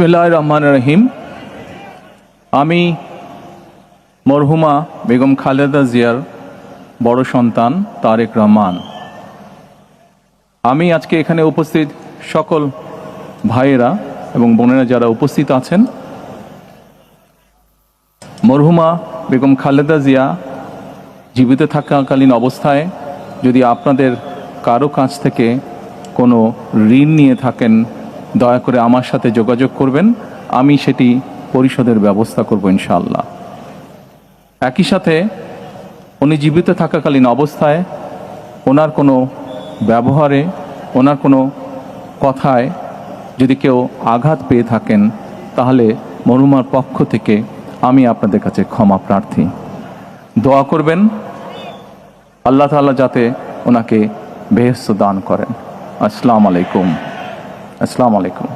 বিসমিল্লাহির রহমানির রহিম। আমি মরহুমা বেগম খালেদা জিয়ার বড় সন্তান তারেক রহমান। আমি আজকে এখানে উপস্থিত সকল ভাইয়েরা এবং বোনেরা যারা উপস্থিত আছেন, মরহুমা বেগম খালেদা জিয়া জীবিত থাকাকালীন অবস্থায় যদি আপনাদের কারো কাছ থেকে কোনো ঋণ নিয়ে থাকেন, দয়া করে আমার সাথে যোগাযোগ করবেন, আমি সেটি পরিশোধের ব্যবস্থা করব ইনশাআল্লাহ। একই সাথে উনি জীবিত থাকাকালীন অবস্থায় ওনার কোনো ব্যবহারে, ওনার কোনো কথায় যদি কেউ আঘাত পেয়ে থাকেন, তাহলে মরহুমার পক্ষ থেকে আমি আপনাদের কাছে ক্ষমা প্রার্থী। দোয়া করবেন আল্লাহ তাআলা যাতে ওনাকে বেহেশত দান করেন। আসসালামু আলাইকুম। আসসালামু আলাইকুম।